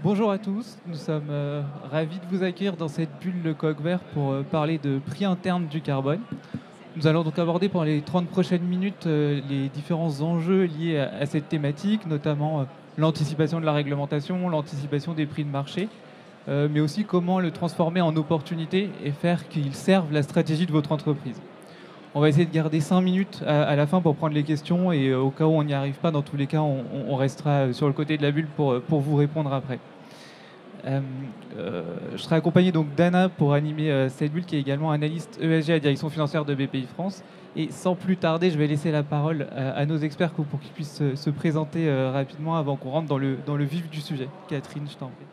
Bonjour à tous, nous sommes ravis de vous accueillir dans cette bulle de coq vert pour parler de prix interne du carbone. Nous allons donc aborder pendant les 30 prochaines minutes les différents enjeux liés à cette thématique, notamment l'anticipation de la réglementation, l'anticipation des prix de marché, mais aussi comment le transformer en opportunité et faire qu'il serve la stratégie de votre entreprise. On va essayer de garder 5 minutes à la fin pour prendre les questions et au cas où on n'y arrive pas, dans tous les cas, on restera sur le côté de la bulle pour vous répondre après. Je serai accompagné donc d'Anna pour animer cette bulle, qui est également analyste ESG à la direction financière de BPI France. Et sans plus tarder, je vais laisser la parole à nos experts pour qu'ils puissent se présenter rapidement avant qu'on rentre dans le vif du sujet. Catherine, je t'en prie.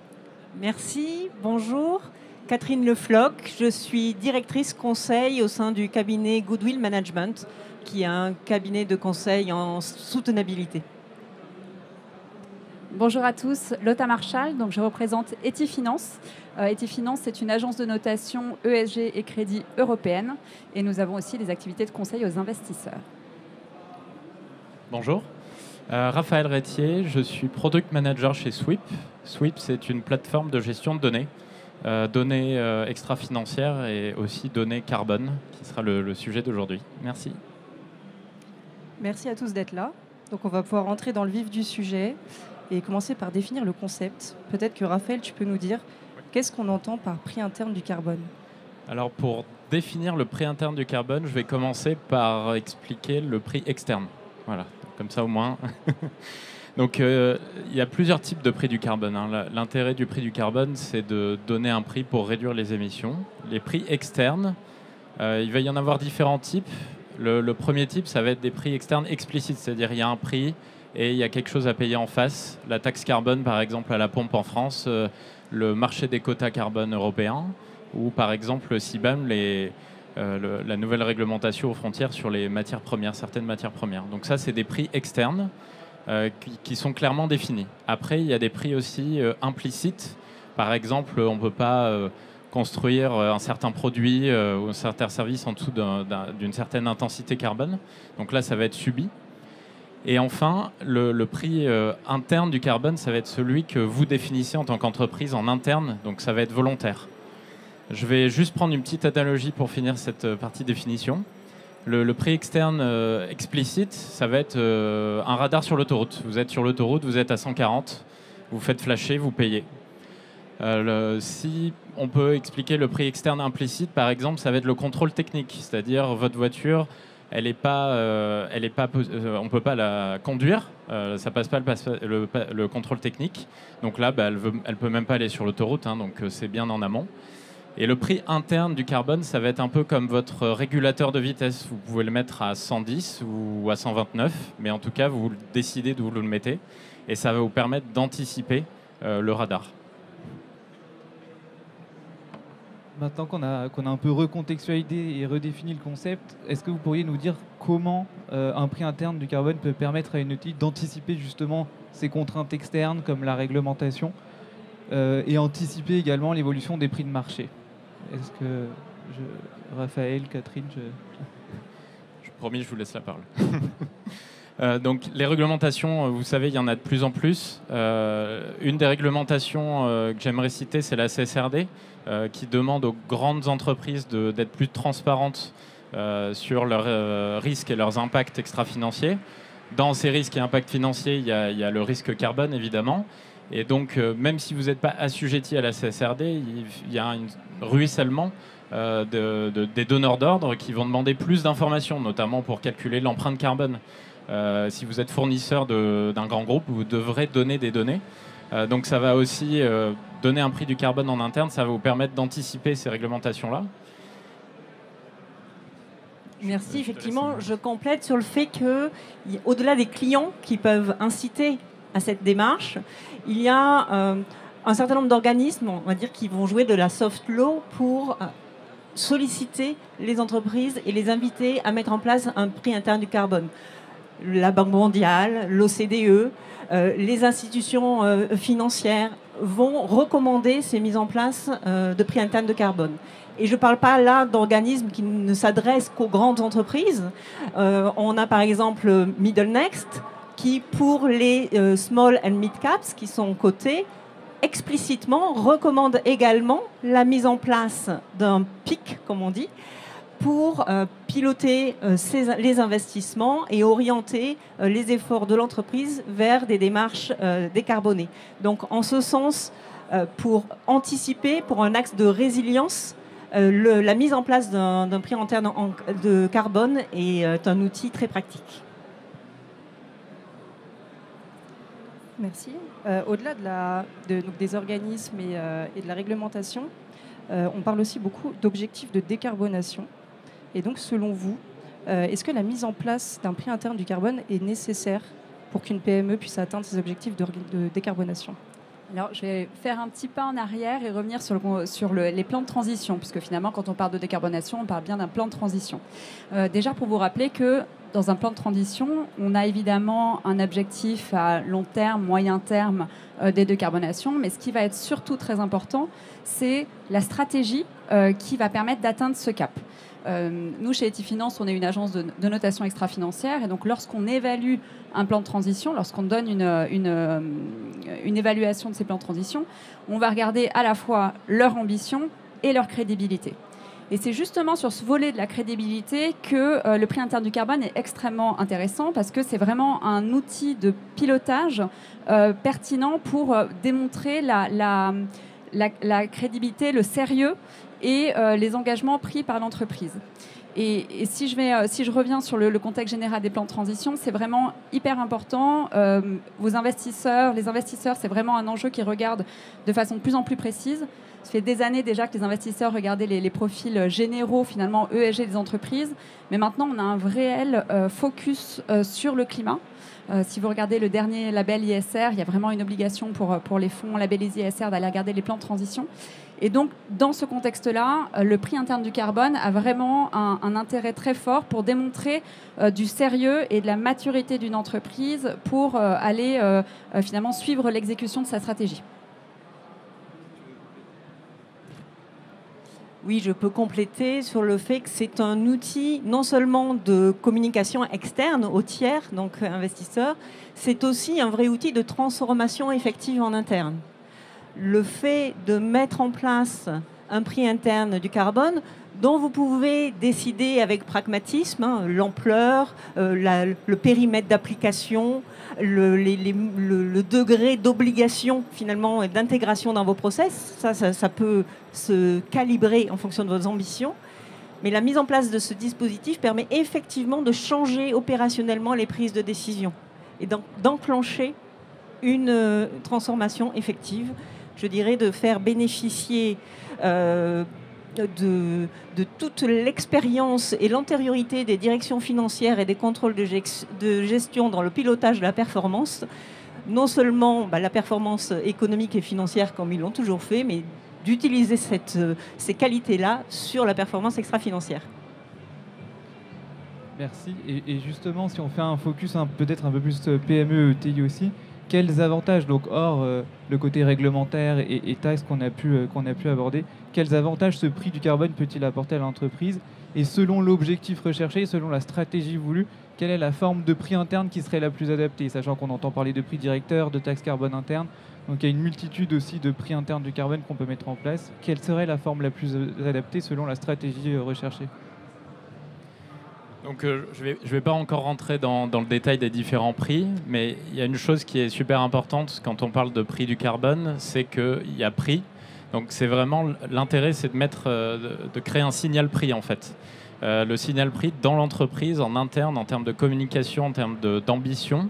Merci, bonjour. Catherine Le Floch, je suis directrice conseil au sein du cabinet Goodwill Management, qui est un cabinet de conseil en soutenabilité. Bonjour à tous, Lotta Marchal, donc je représente Etifinance. Etifinance, c'est une agence de notation ESG et crédit européenne et nous avons aussi des activités de conseil aux investisseurs. Bonjour, Raphaël Rétier, je suis Product Manager chez Sweep. Sweep, c'est une plateforme de gestion de données, données extra-financières et aussi données carbone, qui sera le sujet d'aujourd'hui. Merci. Merci à tous d'être là. Donc on va pouvoir rentrer dans le vif du sujet et commencer par définir le concept. Peut-être que Raphaël, tu peux nous dire qu'est-ce qu'on entend par prix interne du carbone? Alors pour définir le prix interne du carbone, je vais commencer par expliquer le prix externe. Voilà, comme ça au moins. Donc il y a plusieurs types de prix du carbone. L'intérêt du prix du carbone, c'est de donner un prix pour réduire les émissions. Les prix externes, il va y en avoir différents types. Le premier type, ça va être des prix externes explicites, c'est-à-dire il y a un prix et il y a quelque chose à payer en face. La taxe carbone, par exemple, à la pompe en France, le marché des quotas carbone européens, ou par exemple le CBAM, la nouvelle réglementation aux frontières sur les matières premières, certaines matières premières. Donc ça, c'est des prix externes qui sont clairement définis. Après, il y a des prix aussi implicites. Par exemple, on ne peut pas construire un certain produit ou un certain service en dessous d'une certaine intensité carbone. Donc là, ça va être subi. Et enfin, le prix interne du carbone, ça va être celui que vous définissez en tant qu'entreprise en interne. Donc ça va être volontaire. Je vais juste prendre une petite analogie pour finir cette partie définition. Le prix externe explicite, ça va être un radar sur l'autoroute. Vous êtes sur l'autoroute, vous êtes à 140, vous faites flasher, vous payez. Si on peut expliquer le prix externe implicite, par exemple, ça va être le contrôle technique, c'est-à-dire votre voiture, on ne peut pas la conduire, ça passe pas le contrôle technique. Donc là, elle peut même pas aller sur l'autoroute, donc c'est bien en amont. Et le prix interne du carbone, ça va être un peu comme votre régulateur de vitesse. Vous pouvez le mettre à 110 ou à 129, mais en tout cas, vous décidez d'où vous le mettez, et ça va vous permettre d'anticiper le radar. Maintenant qu'on a un peu recontextualisé et redéfini le concept, est-ce que vous pourriez nous dire comment un prix interne du carbone peut permettre à une outil d'anticiper justement ces contraintes externes comme la réglementation et anticiper également l'évolution des prix de marché? Est-ce que Raphaël, Catherine, Je promis, je vous laisse la parole. Donc les réglementations, vous savez, il y en a de plus en plus. Une des réglementations que j'aimerais citer, c'est la CSRD, qui demande aux grandes entreprises d'être plus transparentes sur leurs risques et leurs impacts extra-financiers. Dans ces risques et impacts financiers, il y a le risque carbone, évidemment. Et donc, même si vous n'êtes pas assujetti à la CSRD, il y a un ruissellement des donneurs d'ordre qui vont demander plus d'informations, notamment pour calculer l'empreinte carbone. Si vous êtes fournisseur d'un grand groupe, vous devrez donner des données. Donc ça va aussi donner un prix du carbone en interne, ça va vous permettre d'anticiper ces réglementations-là. Merci, effectivement, je complète sur le fait qu'au-delà des clients qui peuvent inciter à cette démarche, il y a un certain nombre d'organismes, on va dire, qui vont jouer de la soft law pour solliciter les entreprises et les inviter à mettre en place un prix interne du carbone. La Banque mondiale, l'OCDE, les institutions financières vont recommander ces mises en place de prix internes de carbone. Et je ne parle pas là d'organismes qui ne s'adressent qu'aux grandes entreprises. On a par exemple Middle Next, qui pour les small and mid caps qui sont cotés, explicitement recommande également la mise en place d'un PIC, comme on dit, pour piloter les investissements et orienter les efforts de l'entreprise vers des démarches décarbonées. Donc, en ce sens, pour anticiper, pour un axe de résilience, la mise en place d'un prix interne de carbone est un outil très pratique. Merci. Au-delà des organismes et de la réglementation, on parle aussi beaucoup d'objectifs de décarbonation. Et donc, selon vous, est-ce que la mise en place d'un prix interne du carbone est nécessaire pour qu'une PME puisse atteindre ses objectifs de décarbonation ? Alors, je vais faire un petit pas en arrière et revenir sur les plans de transition, puisque finalement, quand on parle de décarbonation, on parle bien d'un plan de transition. Déjà, pour vous rappeler que dans un plan de transition, on a évidemment un objectif à long terme, moyen terme des décarbonations, mais ce qui va être surtout très important, c'est la stratégie qui va permettre d'atteindre ce cap. Nous, chez Etifinance, on est une agence de notation extra-financière, et donc lorsqu'on évalue un plan de transition, lorsqu'on donne une évaluation de ces plans de transition, on va regarder à la fois leur ambition et leur crédibilité. Et c'est justement sur ce volet de la crédibilité que le prix interne du carbone est extrêmement intéressant, parce que c'est vraiment un outil de pilotage pertinent pour démontrer la crédibilité, le sérieux et les engagements pris par l'entreprise. Et si je reviens sur le contexte général des plans de transition, c'est vraiment hyper important. Les investisseurs, c'est vraiment un enjeu qu'ils regardent de façon de plus en plus précise. Ça fait des années déjà que les investisseurs regardaient les profils généraux, finalement ESG des entreprises. Mais maintenant, on a un réel focus sur le climat. Si vous regardez le dernier label ISR, il y a vraiment une obligation pour les fonds labellisés ISR d'aller regarder les plans de transition. Et donc, dans ce contexte-là, le prix interne du carbone a vraiment un intérêt très fort pour démontrer du sérieux et de la maturité d'une entreprise pour aller finalement suivre l'exécution de sa stratégie. Oui, je peux compléter sur le fait que c'est un outil non seulement de communication externe aux tiers, donc investisseurs, c'est aussi un vrai outil de transformation effective en interne. Le fait de mettre en place un prix interne du carbone dont vous pouvez décider avec pragmatisme, l'ampleur, le périmètre d'application, le degré d'obligation finalement d'intégration dans vos process, ça peut se calibrer en fonction de vos ambitions. Mais la mise en place de ce dispositif permet effectivement de changer opérationnellement les prises de décision et d'enclencher une transformation effective. Je dirais de faire bénéficier de toute l'expérience et l'antériorité des directions financières et des contrôles de gestion dans le pilotage de la performance, non seulement la performance économique et financière comme ils l'ont toujours fait, mais d'utiliser ces qualités-là sur la performance extra-financière. Merci. Et justement, si on fait un focus peut-être un peu plus PME, ETI aussi, quels avantages, donc hors le côté réglementaire et taxes qu'on a pu aborder, quels avantages ce prix du carbone peut-il apporter à l'entreprise? Et selon l'objectif recherché, selon la stratégie voulue, quelle est la forme de prix interne qui serait la plus adaptée? Sachant qu'on entend parler de prix directeur, de taxe carbone interne, donc il y a une multitude aussi de prix internes du carbone qu'on peut mettre en place. Quelle serait la forme la plus adaptée selon la stratégie recherchée? Donc je vais pas encore rentrer dans le détail des différents prix, mais il y a une chose qui est super importante quand on parle de prix du carbone, c'est qu'il y a prix. Donc c'est vraiment l'intérêt, c'est de créer un signal prix en fait. Le signal prix dans l'entreprise, en interne, en termes de communication, en termes d'ambition,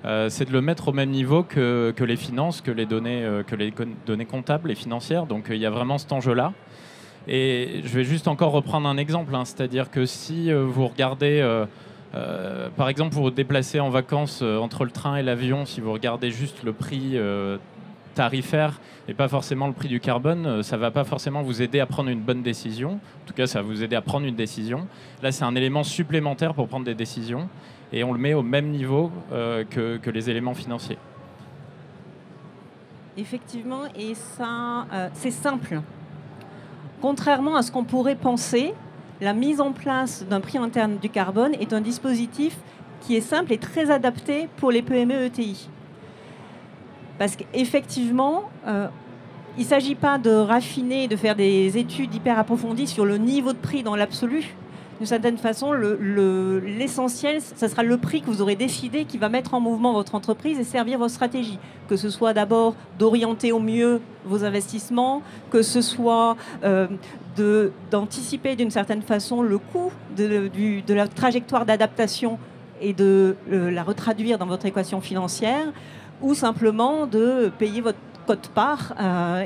c'est de le mettre au même niveau que les finances, que les données comptables et financières. Donc il y a vraiment cet enjeu-là. Et je vais juste encore reprendre un exemple, c'est-à-dire que si vous regardez, par exemple, pour vous déplacer en vacances entre le train et l'avion, si vous regardez juste le prix tarifaire et pas forcément le prix du carbone, ça ne va pas forcément vous aider à prendre une bonne décision. En tout cas, ça va vous aider à prendre une décision. Là, c'est un élément supplémentaire pour prendre des décisions et on le met au même niveau que les éléments financiers. Effectivement, et ça, c'est simple. Contrairement à ce qu'on pourrait penser, la mise en place d'un prix interne du carbone est un dispositif qui est simple et très adapté pour les PME ETI. Parce qu'effectivement, il ne s'agit pas de raffiner, de faire des études hyper approfondies sur le niveau de prix dans l'absolu. D'une certaine façon, l'essentiel, ce sera le prix que vous aurez décidé qui va mettre en mouvement votre entreprise et servir votre stratégie. Que ce soit d'orienter au mieux vos investissements, que ce soit d'anticiper d'une certaine façon le coût de la trajectoire d'adaptation et de la retraduire dans votre équation financière, ou simplement de payer votre quote-part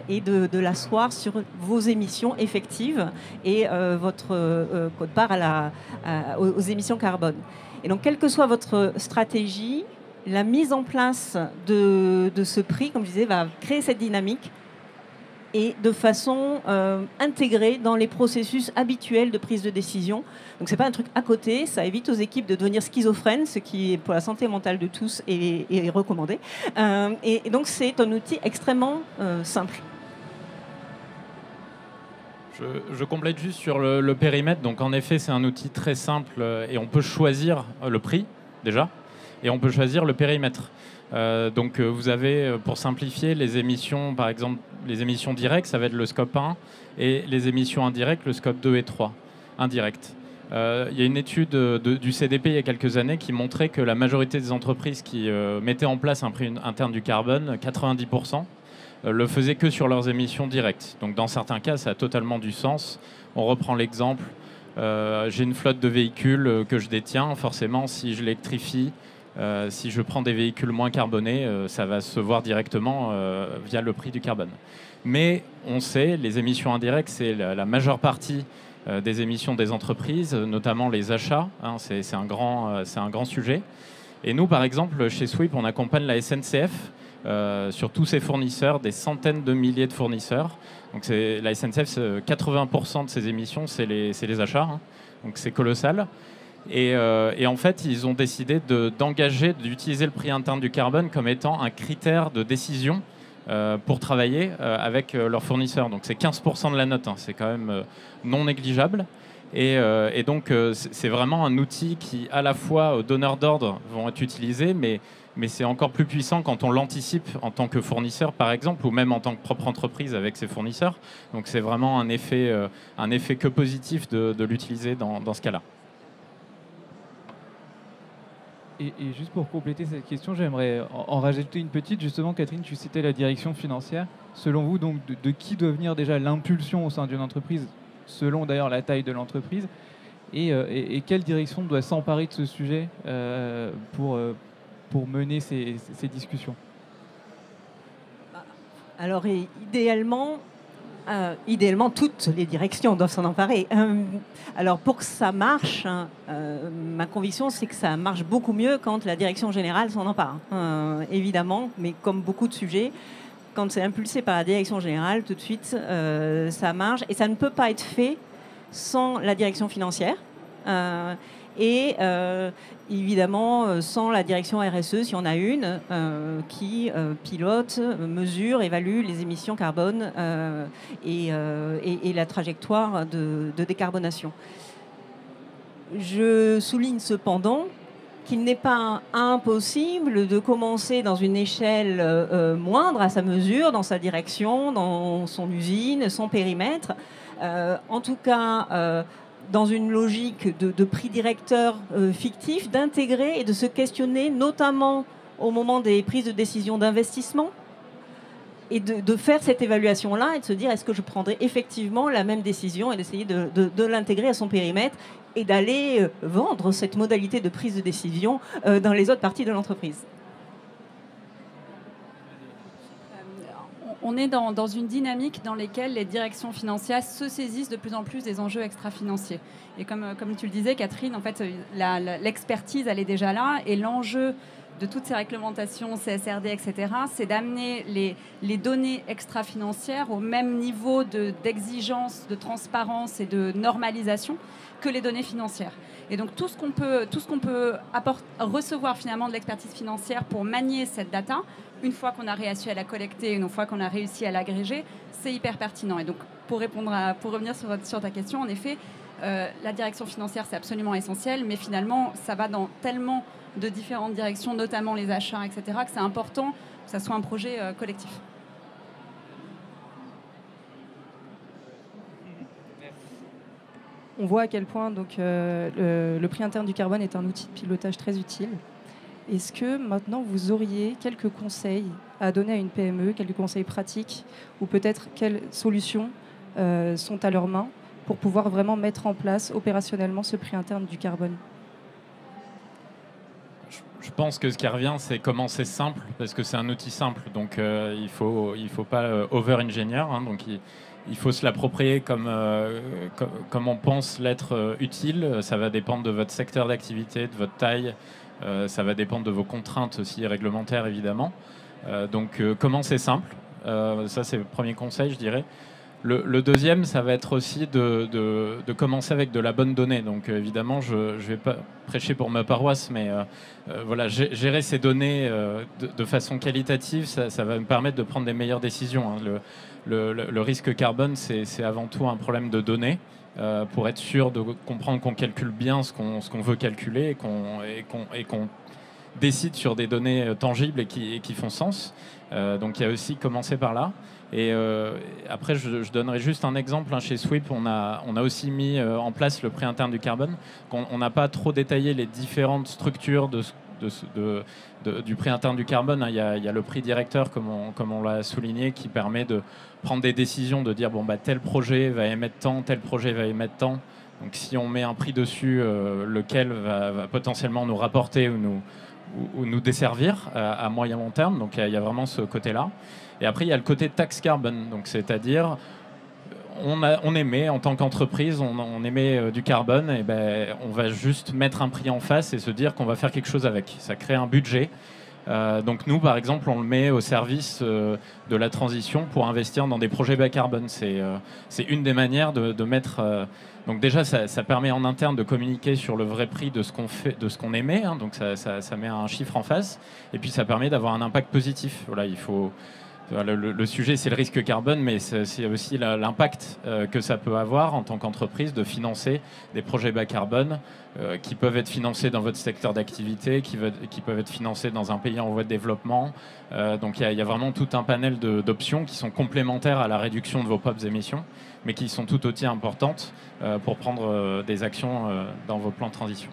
et de l'asseoir sur vos émissions effectives et votre quote-part aux émissions carbone. Et donc, quelle que soit votre stratégie, la mise en place de ce prix, comme je disais, va créer cette dynamique et de façon intégrée dans les processus habituels de prise de décision. Donc, ce n'est pas un truc à côté, ça évite aux équipes de devenir schizophrènes, ce qui, pour la santé mentale de tous, est recommandé. Et donc, c'est un outil extrêmement simple. Je complète juste sur le périmètre. Donc, en effet, c'est un outil très simple et on peut choisir le prix, déjà, et on peut choisir le périmètre. Donc vous avez, pour simplifier, les émissions, par exemple, les émissions directes, ça va être le scope 1, et les émissions indirectes, le scope 2 et 3, indirectes. Il y a une étude du CDP il y a quelques années qui montrait que la majorité des entreprises qui mettaient en place un prix interne du carbone, 90%, le faisaient que sur leurs émissions directes. Donc dans certains cas, ça a totalement du sens. On reprend l'exemple, j'ai une flotte de véhicules que je détiens, forcément, si je l'électrifie, si je prends des véhicules moins carbonés, ça va se voir directement via le prix du carbone. Mais on sait, les émissions indirectes, c'est la majeure partie des émissions des entreprises, notamment les achats. Hein, c'est un grand sujet. Et nous, par exemple, chez Sweep, on accompagne la SNCF sur tous ses fournisseurs, des centaines de milliers de fournisseurs. Donc la SNCF, 80% de ses émissions, c'est les achats. Hein, donc c'est colossal. Et en fait, ils ont décidé d'utiliser le prix interne du carbone comme étant un critère de décision pour travailler avec leurs fournisseurs. Donc c'est 15% de la note, hein, c'est quand même non négligeable. Et donc c'est vraiment un outil qui, à la fois aux donneurs d'ordre, vont être utilisés, mais c'est encore plus puissant quand on l'anticipe en tant que fournisseur, par exemple, ou même en tant que propre entreprise avec ses fournisseurs. Donc c'est vraiment un effet que positif de l'utiliser dans ce cas-là. Et juste pour compléter cette question, j'aimerais en rajouter une petite. Justement, Catherine, tu citais la direction financière. Selon vous, donc, de qui doit venir déjà l'impulsion au sein d'une entreprise, selon d'ailleurs la taille de l'entreprise, et quelle direction doit s'emparer de ce sujet pour mener ces discussions? Alors, idéalement, toutes les directions doivent s'en emparer. Alors, pour que ça marche, ma conviction, c'est que ça marche beaucoup mieux quand la direction générale s'en empare. Évidemment, mais comme beaucoup de sujets, quand c'est impulsé par la direction générale, tout de suite, ça marche. Et ça ne peut pas être fait sans la direction financière. Et évidemment, sans la direction RSE, si on a une, qui pilote, mesure, évalue les émissions carbone et la trajectoire de décarbonation. Je souligne cependant qu'il n'est pas impossible de commencer dans une échelle moindre à sa mesure, dans sa direction, dans son usine, son périmètre. En tout cas, dans une logique de prix directeur fictif, d'intégrer et de se questionner, notamment au moment des prises de décision d'investissement, et de faire cette évaluation-là et de se dire est-ce que je prendrai effectivement la même décision et d'essayer de l'intégrer à son périmètre et d'aller vendre cette modalité de prise de décision dans les autres parties de l'entreprise. On est dans une dynamique dans laquelle les directions financières se saisissent de plus en plus des enjeux extra-financiers. Et comme tu le disais, Catherine, en fait, l'expertise, elle est déjà là. Et l'enjeu de toutes ces réglementations, CSRD, etc., c'est d'amener les données extra-financières au même niveau d'exigence, de transparence et de normalisation que les données financières. Et donc tout ce qu'on peut recevoir finalement de l'expertise financière pour manier cette data, une fois qu'on a réussi à la collecter, une fois qu'on a réussi à l'agréger, c'est hyper pertinent. Et donc pour revenir sur ta question, en effet, la direction financière, c'est absolument essentiel, mais finalement, ça va dans tellement de différentes directions, notamment les achats, etc., que c'est important que ça soit un projet collectif. On voit à quel point donc, le prix interne du carbone est un outil de pilotage très utile. Est-ce que maintenant vous auriez quelques conseils à donner à une PME, quelques conseils pratiques, ou peut-être quelles solutions sont à leurs mains pour pouvoir vraiment mettre en place opérationnellement ce prix interne du carbone? Je pense que ce qui revient, c'est commencer simple, parce que c'est un outil simple. Donc il ne faut pas over-engineer. Donc il faut se l'approprier comme on pense l'être utile. Ça va dépendre de votre secteur d'activité, de votre taille. Ça va dépendre de vos contraintes aussi réglementaires, évidemment. Donc commencez simple. Ça, c'est le premier conseil, je dirais. Le deuxième, ça va être aussi de commencer avec de la bonne donnée. Donc évidemment, je ne vais pas prêcher pour ma paroisse, mais voilà, gérer ces données de façon qualitative, ça va me permettre de prendre des meilleures décisions. Le risque carbone, c'est avant tout un problème de données, pour être sûr de comprendre qu'on calcule bien ce qu'on veut calculer et qu'on décide sur des données tangibles et qui font sens. Donc il y a aussi commencer par là. Et après, je donnerai juste un exemple. Chez Sweep, on a aussi mis en place le prix interne du carbone. On n'a pas trop détaillé les différentes structures du prix interne du carbone. Il y a le prix directeur, comme on l'a souligné, qui permet de prendre des décisions, de dire tel projet va émettre tant, tel projet va émettre tant. Donc si on met un prix dessus, lequel va potentiellement nous rapporter ou nous desservir à moyen long terme. Donc il y a vraiment ce côté-là. Et après, il y a le côté taxe carbone. Donc c'est-à-dire, on émet en tant qu'entreprise, on émet du carbone, et on va juste mettre un prix en face et se dire qu'on va faire quelque chose avec. Ça crée un budget. Donc nous, par exemple, on le met au service de la transition pour investir dans des projets bas carbone. C'est une des manières de mettre... donc déjà, ça permet en interne de communiquer sur le vrai prix de ce qu'on fait, de ce qu'on émet. Donc ça met un chiffre en face. Et puis ça permet d'avoir un impact positif. Voilà, il faut... Le sujet, c'est le risque carbone, mais c'est aussi l'impact que ça peut avoir en tant qu'entreprise de financer des projets bas carbone qui peuvent être financés dans votre secteur d'activité, qui peuvent être financés dans un pays en voie de développement. Donc il y a vraiment tout un panel d'options qui sont complémentaires à la réduction de vos propres émissions, mais qui sont tout aussi importantes pour prendre des actions dans vos plans de transition.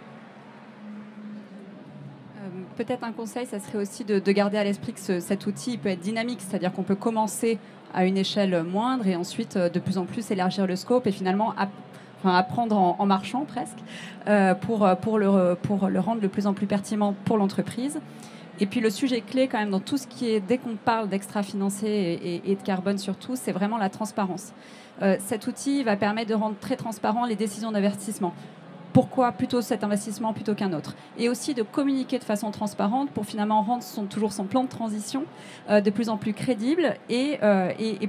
Peut-être un conseil, ça serait aussi de garder à l'esprit que cet outil peut être dynamique, c'est-à-dire qu'on peut commencer à une échelle moindre et ensuite de plus en plus élargir le scope et finalement apprendre en marchant presque pour le rendre de plus en plus pertinent pour l'entreprise. Et puis le sujet clé quand même dans tout ce qui est, dès qu'on parle d'extra-financier et de carbone surtout, c'est vraiment la transparence. Cet outil va permettre de rendre très transparent les décisions d'investissement. Pourquoi plutôt cet investissement plutôt qu'un autre? Et aussi de communiquer de façon transparente pour finalement rendre toujours son plan de transition de plus en plus crédible et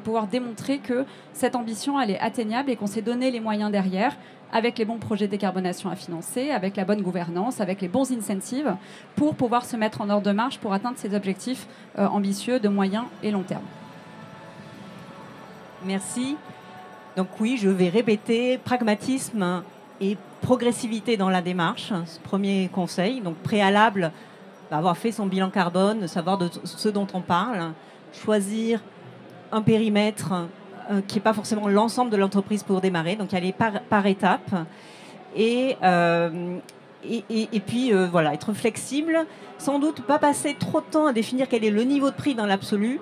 pouvoir démontrer que cette ambition, elle est atteignable et qu'on s'est donné les moyens derrière avec les bons projets de décarbonation à financer, avec la bonne gouvernance, avec les bons incentives pour pouvoir se mettre en ordre de marche pour atteindre ces objectifs ambitieux de moyen et long terme. Merci. Donc oui, je vais répéter pragmatisme et progressivité dans la démarche, ce premier conseil. Donc préalable, avoir fait son bilan carbone, savoir de ce dont on parle, choisir un périmètre qui n'est pas forcément l'ensemble de l'entreprise pour démarrer, donc aller par étapes. Et puis voilà, être flexible, sans doute pas passer trop de temps à définir quel est le niveau de prix dans l'absolu,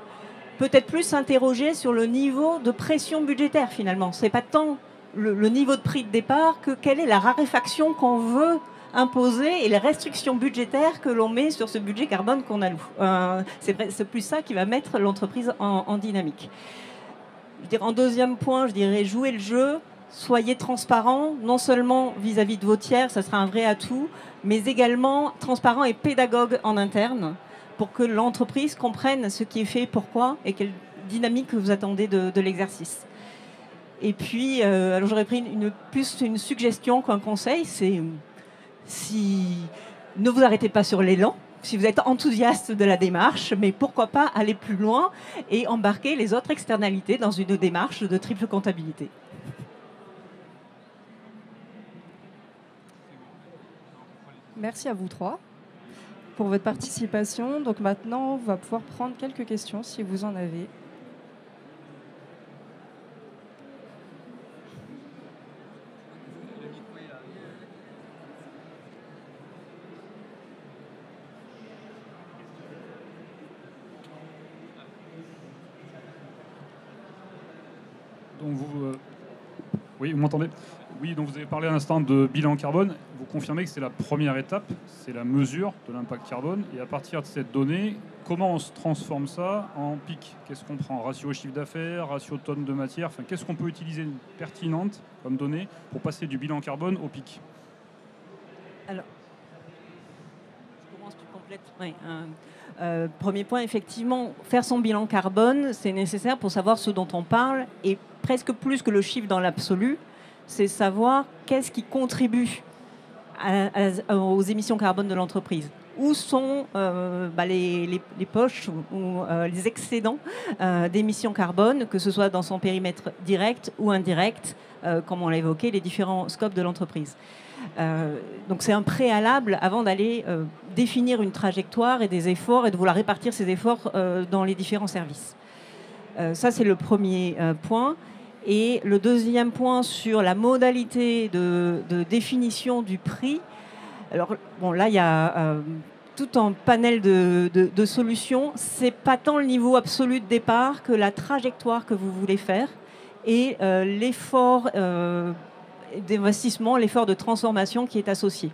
peut-être plus s'interroger sur le niveau de pression budgétaire finalement. C'est pas tant le niveau de prix de départ que quelle est la raréfaction qu'on veut imposer et les restrictions budgétaires que l'on met sur ce budget carbone qu'on alloue. C'est plus ça qui va mettre l'entreprise en dynamique. En deuxième point, je dirais jouer le jeu, soyez transparent, non seulement vis-à-vis de vos tiers, ça sera un vrai atout, mais également transparent et pédagogue en interne pour que l'entreprise comprenne ce qui est fait, pourquoi et quelle dynamique vous attendez de l'exercice. Et puis, alors j'aurais pris plus une suggestion qu'un conseil, c'est ne vous arrêtez pas sur l'élan, si vous êtes enthousiaste de la démarche, mais pourquoi pas aller plus loin et embarquer les autres externalités dans une démarche de triple comptabilité. Merci à vous trois pour votre participation. Donc maintenant, on va pouvoir prendre quelques questions si vous en avez. Donc oui, vous m'entendez? Oui, donc vous avez parlé à l'instant de bilan carbone. Vous confirmez que c'est la première étape, c'est la mesure de l'impact carbone. Et à partir de cette donnée, comment on se transforme ça en PIC? Qu'est-ce qu'on prend? Ratio chiffre d'affaires, ratio tonnes de matière, enfin, qu'est-ce qu'on peut utiliser pertinente comme donnée pour passer du bilan carbone au PIC? Alors, je commence, tu complètes. Oui, premier point, effectivement, faire son bilan carbone, c'est nécessaire pour savoir ce dont on parle, et presque plus que le chiffre dans l'absolu, c'est savoir qu'est-ce qui contribue aux émissions carbone de l'entreprise. Où sont les poches ou les excédents d'émissions carbone, que ce soit dans son périmètre direct ou indirect, comme on l'a évoqué, les différents scopes de l'entreprise. Donc c'est un préalable avant d'aller définir une trajectoire et des efforts et de vouloir répartir ces efforts dans les différents services. Ça, c'est le premier point. Et le deuxième point sur la modalité de définition du prix. Alors, bon, là, il y a tout un panel de solutions. Ce n'est pas tant le niveau absolu de départ que la trajectoire que vous voulez faire et l'effort d'investissement, l'effort de transformation qui est associé,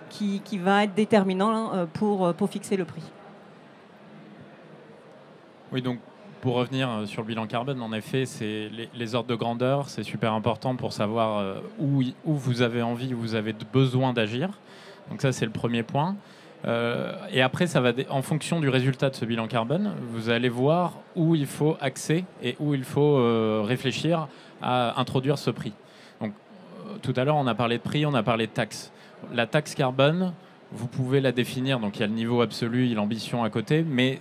qui va être déterminant pour fixer le prix. Oui, donc pour revenir sur le bilan carbone, en effet, c'est les ordres de grandeur, c'est super important pour savoir où vous avez envie, où vous avez besoin d'agir. Donc ça, c'est le premier point. Et après, ça va en fonction du résultat de ce bilan carbone, vous allez voir où il faut axer et où il faut réfléchir à introduire ce prix. Donc, tout à l'heure, on a parlé de prix, on a parlé de taxe. La taxe carbone, vous pouvez la définir. Donc, il y a le niveau absolu, il y a l'ambition à côté, mais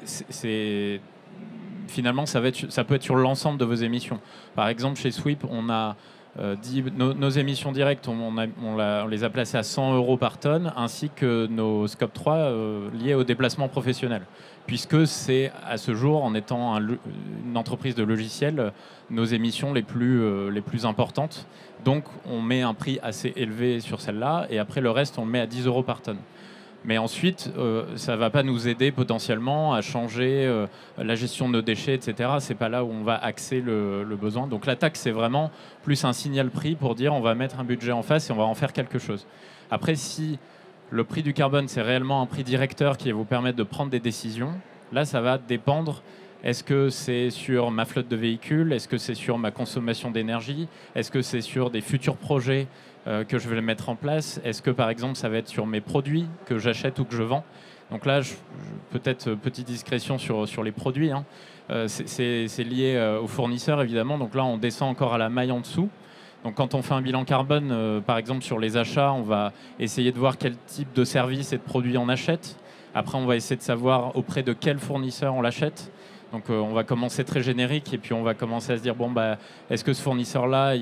finalement, ça peut être sur l'ensemble de vos émissions. Par exemple, chez Sweep, on a dit nos émissions directes, on les a placées à 100 € par tonne, ainsi que nos Scope 3 liés au déplacement professionnel. Puisque c'est, à ce jour, en étant une entreprise de logiciels, nos émissions les plus importantes. Donc, on met un prix assez élevé sur celle-là, et après, le reste, on le met à 10 € par tonne. Mais ensuite, ça ne va pas nous aider potentiellement à changer la gestion de nos déchets, etc. Ce n'est pas là où on va axer le besoin. Donc la taxe, c'est vraiment plus un signal prix pour dire on va mettre un budget en face et on va en faire quelque chose. Après, si le prix du carbone, c'est réellement un prix directeur qui va vous permettre de prendre des décisions, là, ça va dépendre. Est-ce que c'est sur ma flotte de véhicules? Est-ce que c'est sur ma consommation d'énergie? Est-ce que c'est sur des futurs projets que je vais mettre en place? Est-ce que, par exemple, ça va être sur mes produits que j'achète ou que je vends? Donc là, peut-être petite discrétion sur les produits. Hein. C'est lié aux fournisseurs, évidemment. Donc là, on descend encore à la maille en dessous. Donc quand on fait un bilan carbone, par exemple, sur les achats, on va essayer de voir quel type de services et de produits on achète. Après, on va essayer de savoir auprès de quel fournisseur on l'achète. Donc on va commencer très générique et puis on va commencer à se dire bon bah est-ce que ce fournisseur-là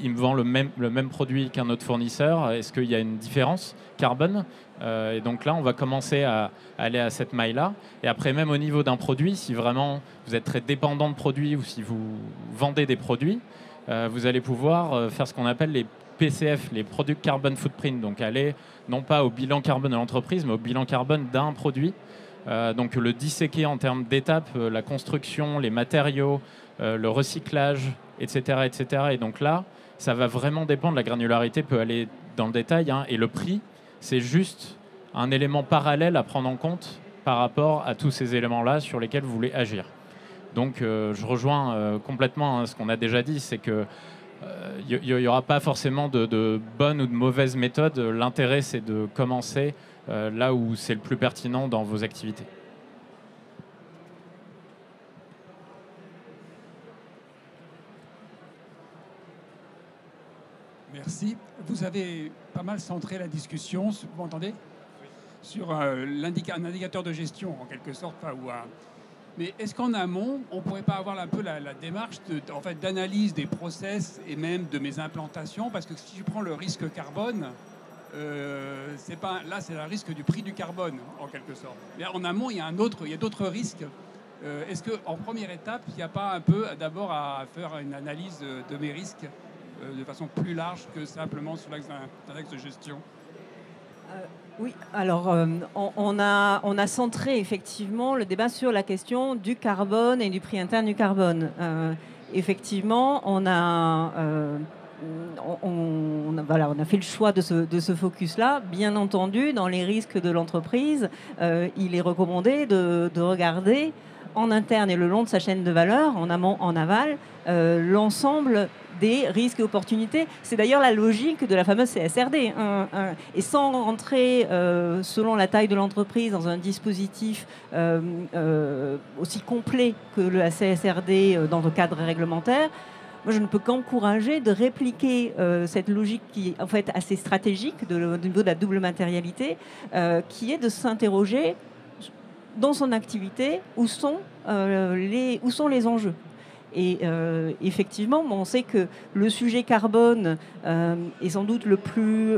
il me vend le même produit qu'un autre fournisseur? Est-ce qu'il y a une différence carbone? Et donc là on va commencer à aller à cette maille-là. Et après même au niveau d'un produit, si vraiment vous êtes très dépendant de produits ou si vous vendez des produits, vous allez pouvoir faire ce qu'on appelle les PCF, les Product Carbon Footprint. Donc aller non pas au bilan carbone de l'entreprise mais au bilan carbone d'un produit. Donc le disséquer en termes d'étapes, la construction, les matériaux, le recyclage, etc., etc. Et donc là, ça va vraiment dépendre. La granularité peut aller dans le détail. Hein, et le prix, c'est juste un élément parallèle à prendre en compte par rapport à tous ces éléments-là sur lesquels vous voulez agir. Donc je rejoins complètement ce qu'on a déjà dit, c'est que il n'y aura pas forcément de bonne ou de mauvaise méthode. L'intérêt, c'est de commencer là où c'est le plus pertinent dans vos activités. Merci. Vous avez pas mal centré la discussion, vous m'entendez? Sur un indicateur de gestion, en quelque sorte. Mais est-ce qu'en amont, on ne pourrait pas avoir un peu la démarche d'analyse des process et même de mes implantations? Parce que si je prends le risque carbone, c'est pas, là, c'est le risque du prix du carbone, en quelque sorte. Mais en amont, il y a d'autres risques. Est-ce qu'en première étape, il n'y a pas un peu d'abord à faire une analyse de mes risques de façon plus large que simplement sur l'axe d'un axe de gestion? Oui, alors on a centré effectivement le débat sur la question du carbone et du prix interne du carbone. Effectivement, on a fait le choix de ce focus-là. Bien entendu, dans les risques de l'entreprise, il est recommandé de regarder en interne et le long de sa chaîne de valeur, en amont, en aval, l'ensemble des risques et opportunités. C'est d'ailleurs la logique de la fameuse CSRD. Et sans rentrer, selon la taille de l'entreprise, dans un dispositif aussi complet que la CSRD dans le cadre réglementaire, moi, je ne peux qu'encourager de répliquer cette logique qui est en fait assez stratégique au niveau de la double matérialité, qui est de s'interroger dans son activité où sont les enjeux. Et effectivement, on sait que le sujet carbone est sans doute le plus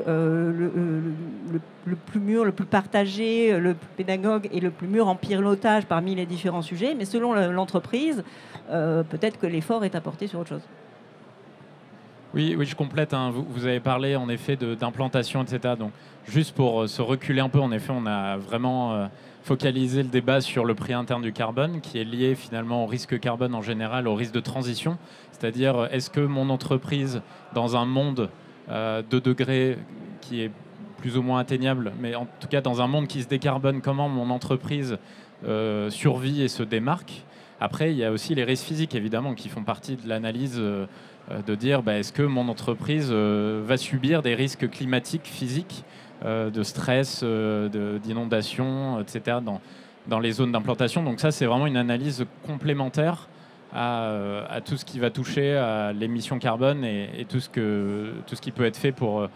mûr, le plus partagé, le plus pédagogue et le plus mûr en pilotage parmi les différents sujets. Mais selon l'entreprise, peut-être que l'effort est apporté sur autre chose. Oui, je complète. Vous avez parlé en effet d'implantation, etc. Donc, juste pour se reculer un peu, en effet, on a vraiment focalisé le débat sur le prix interne du carbone, qui est lié finalement au risque carbone en général, au risque de transition. C'est-à-dire, est-ce que mon entreprise, dans un monde 2 degrés qui est plus ou moins atteignable, mais en tout cas dans un monde qui se décarbone, comment mon entreprise survit et se démarque? Après, il y a aussi les risques physiques, évidemment, qui font partie de l'analyse de dire est-ce que mon entreprise va subir des risques climatiques, physiques, de stress, d'inondation, etc., dans les zones d'implantation. Donc ça, c'est vraiment une analyse complémentaire à tout ce qui va toucher à l'émission carbone et tout ce qui peut être fait pour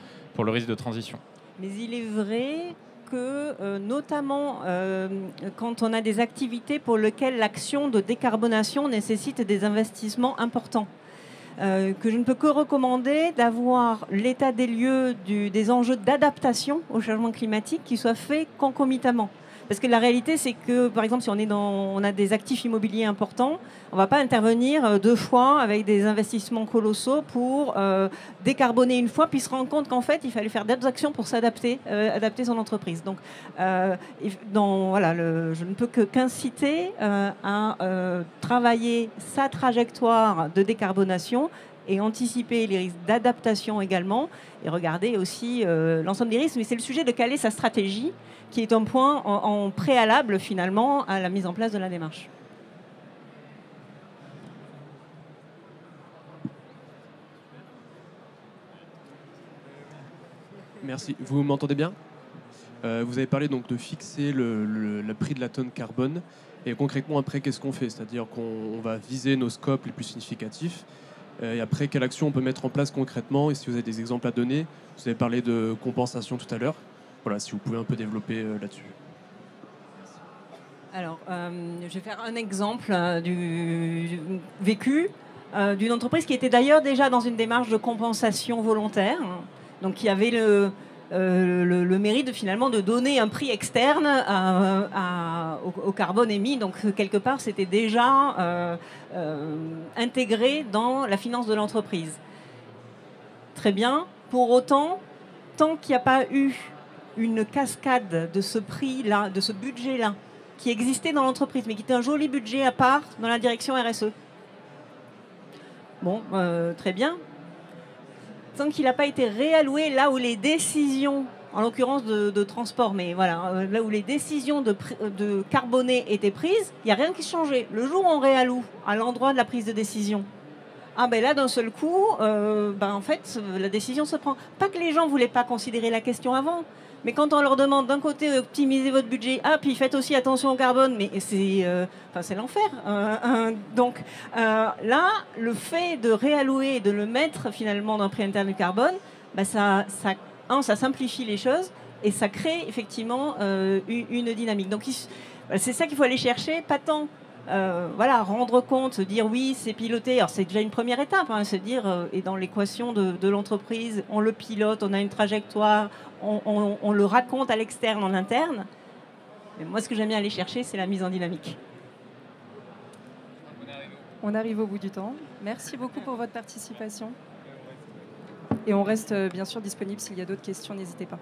le risque de transition. Mais il est vrai que, notamment quand on a des activités pour lesquelles l'action de décarbonation nécessite des investissements importants, que je ne peux que recommander d'avoir l'état des lieux des enjeux d'adaptation au changement climatique qui soit fait concomitamment. Parce que la réalité, c'est que, par exemple, si on a des actifs immobiliers importants, on ne va pas intervenir 2 fois avec des investissements colossaux pour décarboner une fois, puis se rendre compte qu'en fait, il fallait faire d'autres actions pour s'adapter, adapter son entreprise. Donc, je ne peux qu'inciter à travailler sa trajectoire de décarbonation et anticiper les risques d'adaptation également, et regarder aussi l'ensemble des risques. Mais c'est le sujet de caler sa stratégie, qui est un point en préalable finalement à la mise en place de la démarche. Merci. Vous m'entendez bien ? Vous avez parlé donc de fixer le prix de la tonne carbone. Et concrètement, après, qu'est-ce qu'on fait ? C'est-à-dire qu'on va viser nos scopes les plus significatifs. Et après, quelle action on peut mettre en place concrètement ? Et si vous avez des exemples à donner, vous avez parlé de compensation tout à l'heure. Voilà, si vous pouvez un peu développer là-dessus. Alors, je vais faire un exemple du vécu d'une entreprise qui était d'ailleurs déjà dans une démarche de compensation volontaire, donc qui avait le mérite finalement de donner un prix externe au carbone émis. Donc, quelque part, c'était déjà intégré dans la finance de l'entreprise. Très bien. Pour autant, tant qu'il n'y a pas eu une cascade de ce prix-là, de ce budget-là, qui existait dans l'entreprise, mais qui était un joli budget à part dans la direction RSE. Bon, très bien. Tant qu'il n'a pas été réalloué là où les décisions, en l'occurrence de transport, mais voilà, là où les décisions de carboner étaient prises, il n'y a rien qui changeait. Le jour où on réalloue à l'endroit de la prise de décision, là, d'un seul coup, en fait, la décision se prend. Pas que les gens ne voulaient pas considérer la question avant, mais quand on leur demande d'un côté optimiser votre budget, puis faites aussi attention au carbone, mais c'est l'enfer. Donc là, le fait de réallouer et de le mettre finalement dans le prix interne du carbone, ça simplifie les choses et ça crée effectivement une dynamique. Donc c'est ça qu'il faut aller chercher, pas tant voilà, rendre compte, se dire oui, c'est piloté. Alors c'est déjà une première étape, hein, se dire, et dans l'équation de l'entreprise, on le pilote, on a une trajectoire, on le raconte à l'externe, en interne. Mais moi, ce que j'aime bien aller chercher, c'est la mise en dynamique. On arrive au bout du temps. Merci beaucoup pour votre participation. Et on reste bien sûr disponible s'il y a d'autres questions, n'hésitez pas.